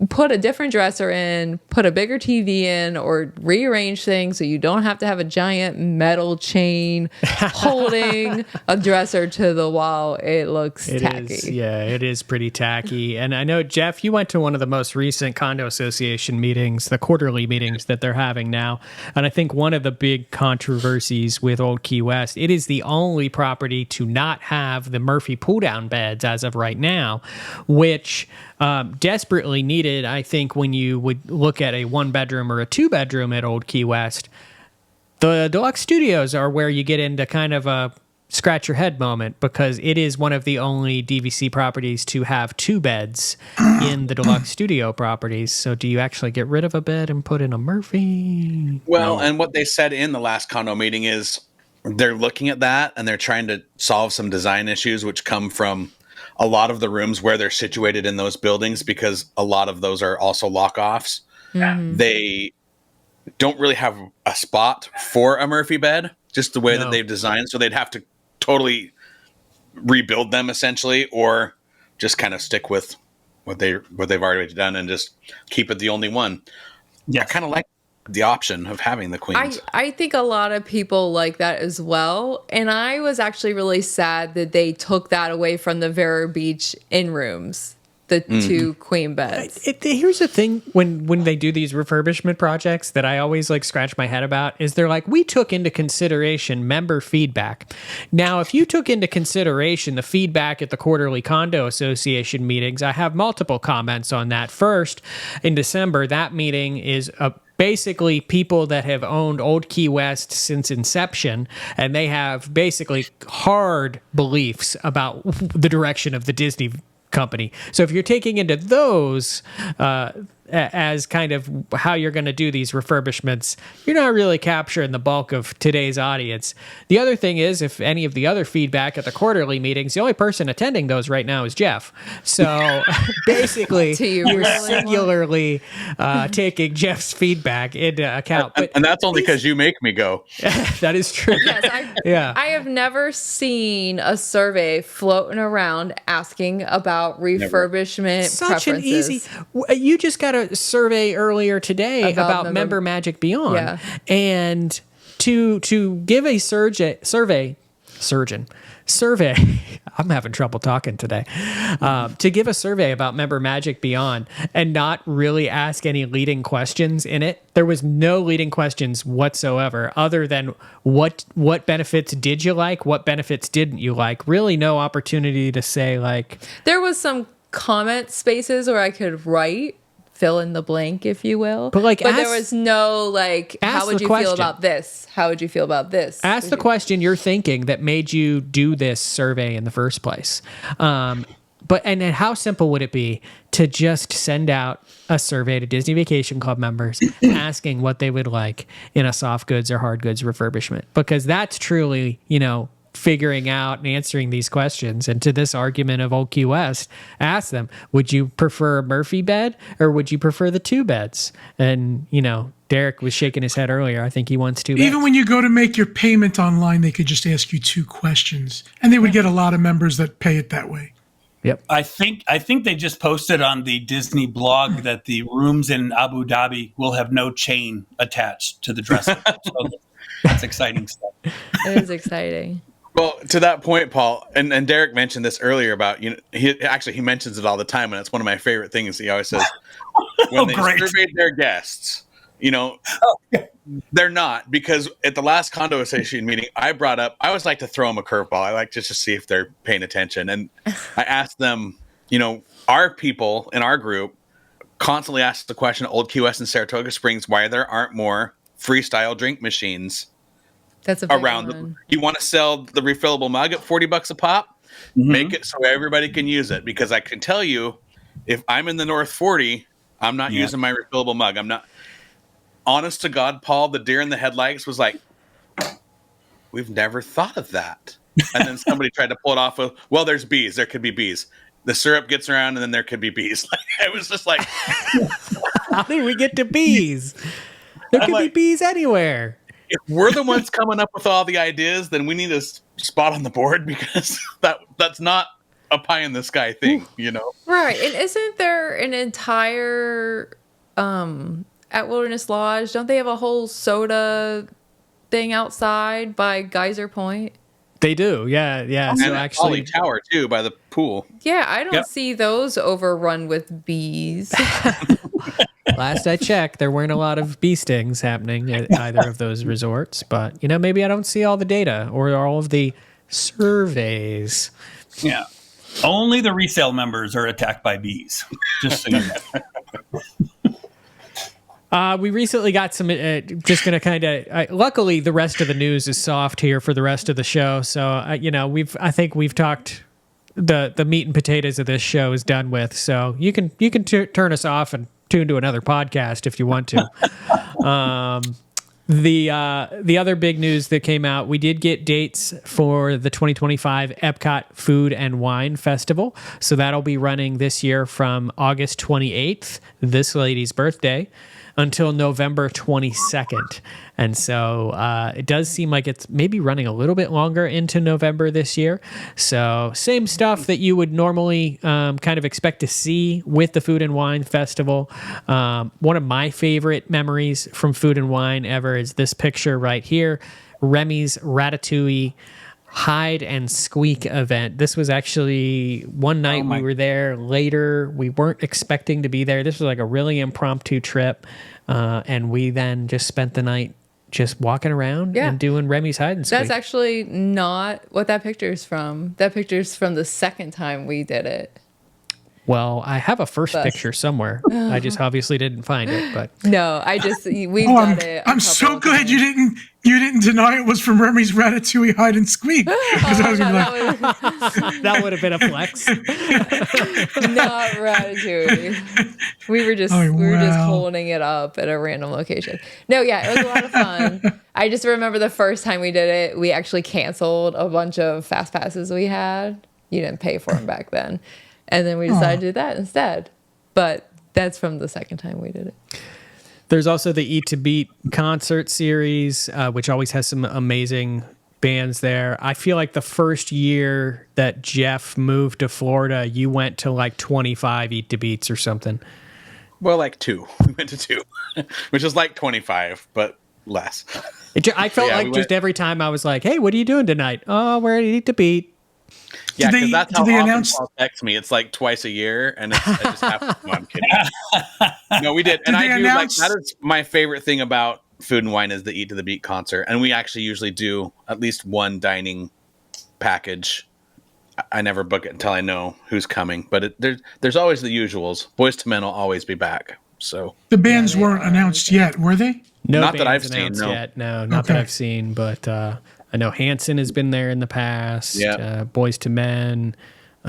put a different dresser in, put a bigger TV in, or rearrange things so you don't have to have a giant metal chain holding a dresser to the wall. It looks tacky. It is pretty tacky. And I know, Jeff, you went to one of the most recent condo association meetings, the quarterly meetings that they're having now. And I think one of the big controversies with Old Key West, it is the only property to not have the Murphy pull-down beds as of right now, which desperately needed, I think, when you would look at a 1-bedroom or a 2-bedroom at Old Key West. The deluxe studios are where you get into kind of a scratch your head moment, because it is one of the only DVC properties to have 2 beds in the deluxe studio properties. So do you actually get rid of a bed and put in a Murphy? Well, and what they said in the last condo meeting is they're looking at that and they're trying to solve some design issues which come from a lot of the rooms where they're situated in those buildings, because a lot of those are also lock-offs. Mm-hmm. They don't really have a spot for a Murphy bed, just the way that they've designed. So they'd have to totally rebuild them essentially, or just kind of stick with what they've already done and just keep it the only one. Yeah, I kind of like the option of having the queens. I think a lot of people like that as well. And I was actually really sad that they took that away from the Vero Beach in rooms, the 2 queen beds. Here's the thing, when they do these refurbishment projects that I always scratch my head about, is they're like, we took into consideration member feedback. Now, if you took into consideration the feedback at the quarterly condo association meetings, I have multiple comments on that. First, in December, that meeting is basically people that have owned Old Key West since inception, and they have basically hard beliefs about the direction of the Disney company. So if you're taking into those as kind of how you're going to do these refurbishments, you're not really capturing the bulk of today's audience. The other thing is, if any of the other feedback at the quarterly meetings, the only person attending those right now is Jeff. So basically, you're singularly taking Jeff's feedback into account. And that's only because you make me go. That is true. Yes, I have never seen a survey floating around asking about refurbishment Such preferences. an easy. You just got a survey earlier today about Member Magic Beyond, and to give a survey. I'm having trouble talking today. To give a survey about Member Magic Beyond and not really ask any leading questions in it. There was no leading questions whatsoever, other than what benefits did you like, what benefits didn't you like. Really, no opportunity to say There was some comment spaces where I could write, fill in the blank, if you will. But there was no how would you feel about this? How would you feel about this? Ask the question you're thinking that made you do this survey in the first place. And how simple would it be to just send out a survey to Disney Vacation Club members asking what they would like in a soft goods or hard goods refurbishment? Because that's truly, figuring out and answering these questions. And to this argument of Old Key West, ask them, would you prefer a Murphy bed or would you prefer the 2 beds? And, Derek was shaking his head earlier. I think he wants 2 beds. Even when you go to make your payment online, they could just ask you 2 questions, and they would get a lot of members that pay it that way. Yep. I think they just posted on the Disney blog that the rooms in Abu Dhabi will have no chain attached to the dresser. So That's exciting stuff. It is exciting. Well, to that point, Paul, and Derek mentioned this earlier about, he mentions it all the time, and it's one of my favorite things. He always says, when they great. surveyed their guests, they're not, because at the last condo association meeting, I brought up, I always like to throw them a curveball. I like just to see if they're paying attention. And I asked them, our people in our group constantly ask the question, Old Key West and Saratoga Springs, why there aren't more freestyle drink machines That's a big around. one. You want to sell the refillable mug at $40 a pop? Make it so everybody can use it, because I can tell you, if I'm in the North 40, I'm not using my refillable mug. I'm not. Honest to God, Paul, the deer in the headlights was like, we've never thought of that. And then somebody tried to pull it off of, well, there's bees. There could be bees. The syrup gets around, and then there could be bees. It was just like, How did we get to bees? There could be bees anywhere. if we're the ones coming up with all the ideas, then we need a spot on the board, because that's not a pie in the sky thing, Right. And isn't there an entire at Wilderness Lodge, don't they have a whole soda thing outside by Geyser Point? They do, yeah. And So at actually, Ollie Tower too, by the pool. Yeah, I don't see those overrun with bees. last I checked, there weren't a lot of bee stings happening at either of those resorts. But maybe I don't see all the data or all of the surveys. Yeah. Only the resale members are attacked by bees. Just so you know. We recently got some, just going to kind of, luckily the rest of the news is soft here for the rest of the show. So, I think we've talked, the meat and potatoes of this show is done with. So you can turn us off and tune to another podcast if you want to. The other big news that came out, we did get dates for the 2025 Epcot Food and Wine Festival. So that'll be running this year from August 28th, this lady's birthday, until November 22nd. And so it does seem like it's maybe running a little bit longer into November this year. So same stuff that you would normally kind of expect to see with the Food and Wine Festival. One of my favorite memories from Food and Wine ever is this picture right here, Remy's Ratatouille hide and squeak event. This was actually one night we were there later. We weren't expecting to be there. This was like a really impromptu trip. And we then just spent the night just walking around and doing Remy's hide and squeak. That's actually not what that picture's from. That picture's from the second time we did it. Well, I have a first picture somewhere. I just obviously didn't find it, but No, we've done it. I'm so glad you didn't deny it was from Remy's Ratatouille hide and squeak. Because I was gonna be like, that would have been a flex. Not Ratatouille. We were just holding it up at a random location. No, yeah, it was a lot of fun. I just remember the first time we did it, we actually canceled a bunch of fast passes we had. You didn't pay for them back then. And then we decided to do that instead. But that's from the second time we did it. There's also the Eat to Beat concert series, which always has some amazing bands there. I feel like the first year that Jeff moved to Florida, you went to like 25 Eat to Beats or something. Well, like 2. We went to 2, which is like 25, but less. I felt like just every time I was like, hey, what are you doing tonight? Oh, we're at Eat to Beat. Yeah, because that's how often Paul texts me. It's like twice a year, and it just happens. No, I'm kidding. No, we did. And I do like, that is my favorite thing about Food and Wine is the Eat to the Beat concert. And we actually usually do at least one dining package. I never book it until I know who's coming. But there's always the usuals. Boys to Men will always be back. So the bands weren't announced yet, were they? No, not that I've seen. No, yet. No, not that I've seen. But I know Hanson has been there in the past. Yeah. Boys to Men.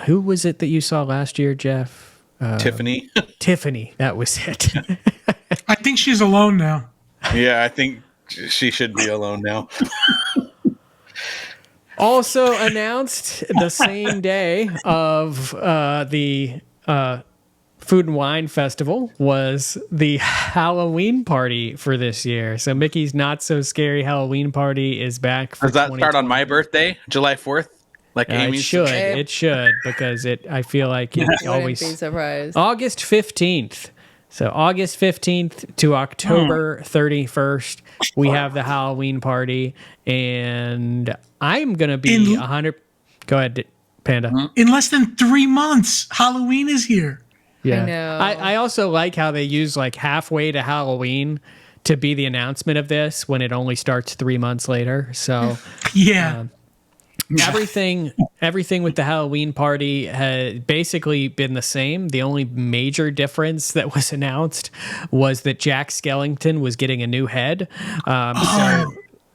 Who was it that you saw last year, Jeff? Tiffany. Tiffany. That was it. I think she's alone now. Yeah, I think she should be alone now. Also announced the same day of the Food and Wine Festival was the Halloween party for this year. So Mickey's Not So Scary Halloween Party is back for Does that start on my birthday, July 4th? Like Amy's? It should, because I feel like it always Be surprised. August 15th. So August 15th to October 31st, we have the Halloween party, and I'm going to be 100. Go ahead, Panda. In less than 3 months, Halloween is here. Yeah. I know. I also like how they use like halfway to Halloween to be the announcement of this when it only starts 3 months later. So Yeah. everything with the Halloween party had basically been the same. The only major difference that was announced was that Jack Skellington was getting a new head.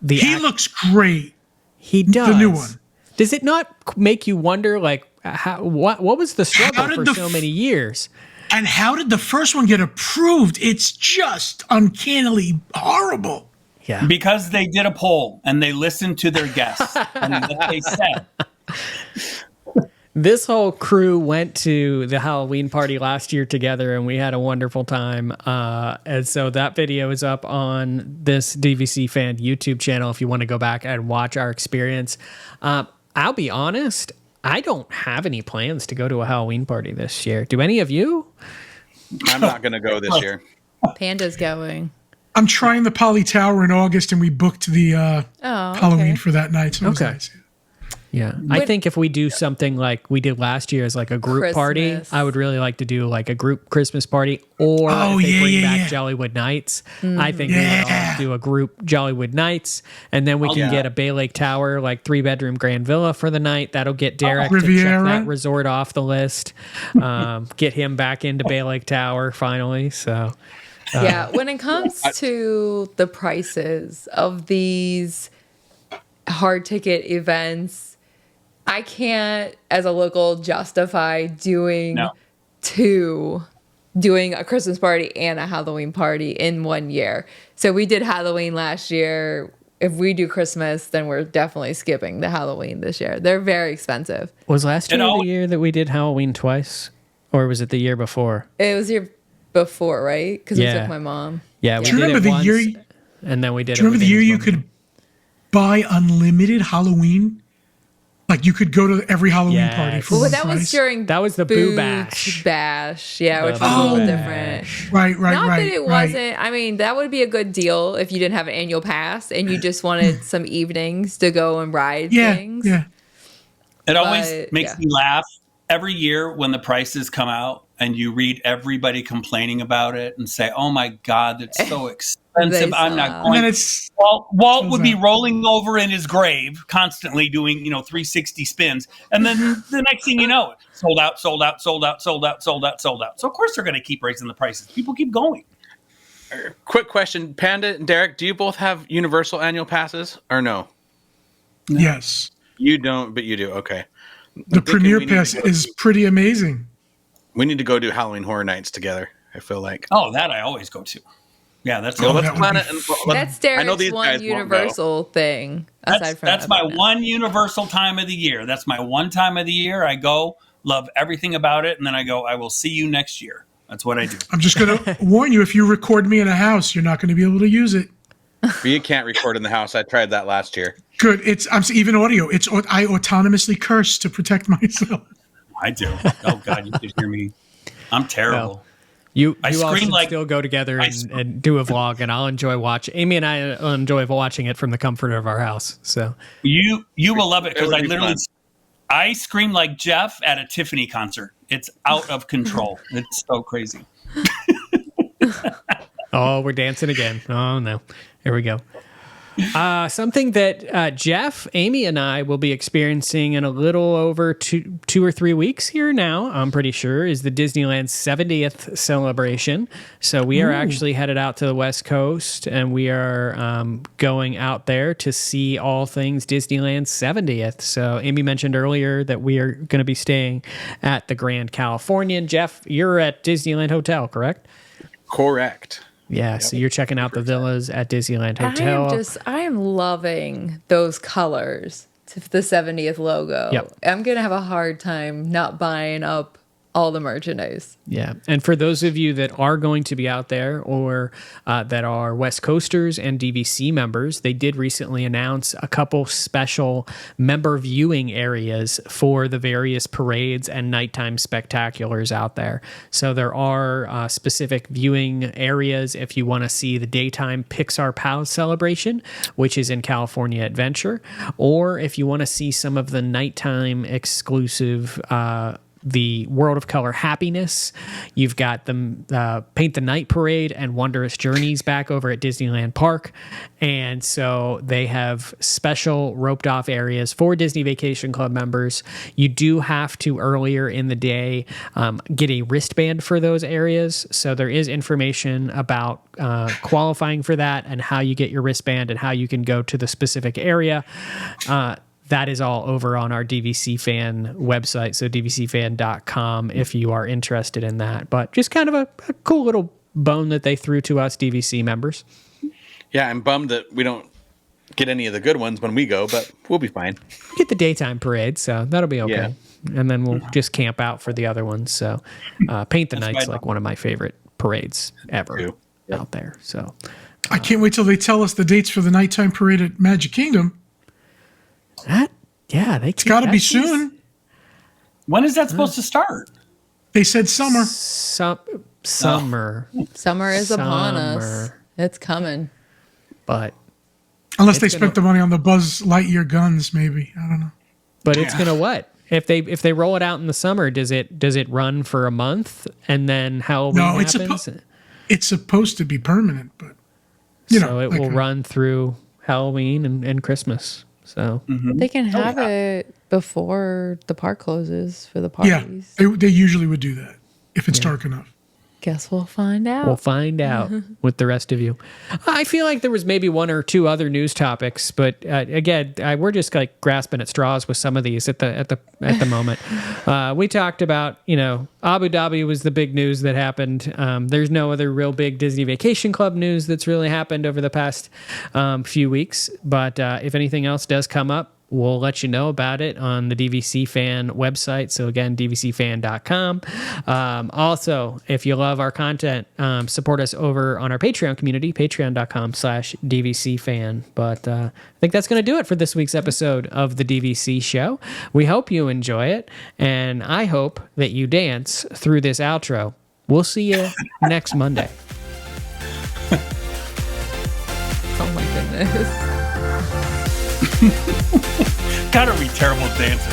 He looks great. He does. The new one. Does it not make you wonder, like, what was the struggle for so many years? And how did the first one get approved? It's just uncannily horrible. Yeah. Because they did a poll and they listened to their guests and what they said. This whole crew went to the Halloween party last year together, and we had a wonderful time. And so that video is up on this DVC fan YouTube channel if you want to go back and watch our experience. I'll be honest, I don't have any plans to go to a Halloween party this year. Do any of you? I'm not going to go this year. Panda's going. I'm trying the Poly Tower in August, and we booked the Halloween for that night. So it was nice. Yeah. I think if we do something like we did last year as like a group party, I would really like to do like a group Christmas party, or if they bring back Jollywood Nights, I think we would all do a group Jollywood Nights, and then we can get a Bay Lake Tower, like 3-bedroom Grand Villa for the night. That'll get Derek to check that resort off the list, get him back into Bay Lake Tower finally. So yeah, when it comes to the prices of these hard ticket events, I can't, as a local, justify doing a Christmas party and a Halloween party in 1 year. So we did Halloween last year. If we do Christmas, then we're definitely skipping the Halloween this year. They're very expensive. Was last year the year that we did Halloween twice? Or was it the year before? It was the year before, right? Because we took my mom. Yeah, we Do you did remember it the once, year? and then we did. Do you remember the year you could buy unlimited Halloween? Like you could go to every Halloween party for that was during that was the Boo Bash. Yeah, which was a little different. Right. Not that it wasn't. I mean, that would be a good deal if you didn't have an annual pass and you just wanted some evenings to go and ride things. Yeah. It always makes me laugh every year when the prices come out and you read everybody complaining about it and say, "Oh my God, it's so expensive. I'm not going." Walt would be rolling over in his grave, constantly doing 360 spins, and then the next thing you know, sold out. So of course they're going to keep raising the prices. People keep going. Quick question, Panda and Derek, do you both have universal annual passes or no? Yes. You don't, but you do. Okay. The Premier Pass is pretty amazing. We need to go do Halloween Horror Nights together, I feel like. Oh, that I always go to. Yeah, that's let's plan it. That's Derek's one universal thing. That's my one universal time of the year. That's my one time of the year. I go, love everything about it, and then I go, I will see you next year. That's what I do. I'm just going to warn you, if you record me in a house, you're not going to be able to use it. But you can't record in the house. I tried that last year. Good. I'm even audio. I autonomously curse to protect myself. I do. Oh God, you should hear me. I'm terrible. Well, you all should like still go together and do a vlog, and I'll enjoy watching. Amy and I enjoy watching it from the comfort of our house. So you will love it because I scream like Jeff at a Tiffany concert. It's out of control. It's so crazy. Oh, we're dancing again. Oh no, here we go. Something that Jeff, Amy, and I will be experiencing in a little over two or 3 weeks here now, I'm pretty sure, is the Disneyland 70th celebration. So we are actually headed out to the West Coast, and we are going out there to see all things Disneyland 70th. So Amy mentioned earlier that we are going to be staying at the Grand Californian. Jeff, you're at Disneyland Hotel, correct? Correct. Yeah, so you're checking out the villas at Disneyland Hotel. I am loving those colors to the 70th logo. Yep. I'm going to have a hard time not buying up all the merchandise. Yeah. And for those of you that are going to be out there or that are West Coasters and DVC members, they did recently announce a couple special member viewing areas for the various parades and nighttime spectaculars out there. So there are specific viewing areas if you want to see the daytime Pixar Pals celebration, which is in California Adventure, or if you want to see some of the nighttime exclusive the World of Color Happiness. You've got the Paint the Night Parade and Wondrous Journeys back over at Disneyland Park. And so they have special roped off areas for Disney Vacation Club members. You do have to earlier in the day get a wristband for those areas. So there is information about qualifying for that and how you get your wristband and how you can go to the specific area. That is all over on our DVC fan website, so dvcfan.com if you are interested in that. But just kind of a cool little bone that they threw to us DVC members. Yeah, I'm bummed that we don't get any of the good ones when we go, but we'll be fine. Get the daytime parade, so that'll be okay. Yeah. And then we'll just camp out for the other ones. So Paint the Night's like one of my favorite parades ever out there. So I can't wait till they tell us the dates for the nighttime parade at Magic Kingdom. It's got to be soon. When is that supposed to start? They said summer. Summer. Summer is upon us. It's coming. But unless they spent the money on the Buzz Lightyear guns, maybe. I don't know. But it's gonna what? If they roll it out in the summer, does it run for a month and then Halloween happens? It's supposed to be permanent, but it will run through Halloween and Christmas. So they can have it before the park closes for the parties. Yeah, they usually would do that if it's dark enough. Guess we'll find out. We'll find out with the rest of you. I feel like there was maybe one or two other news topics, but again, we're just like grasping at straws with some of these at the moment. We talked about Abu Dhabi was the big news that happened. There's no other real big Disney Vacation Club news that's really happened over the past few weeks. But if anything else does come up, we'll let you know about it on the DVC Fan website. So again, dvcfan.com. Also, if you love our content, support us over on our Patreon community, patreon.com/DVCFan. But I think that's going to do it for this week's episode of the DVC show. We hope you enjoy it, and I hope that you dance through this outro. We'll see you next Monday. Oh my goodness. Gotta be terrible dancing.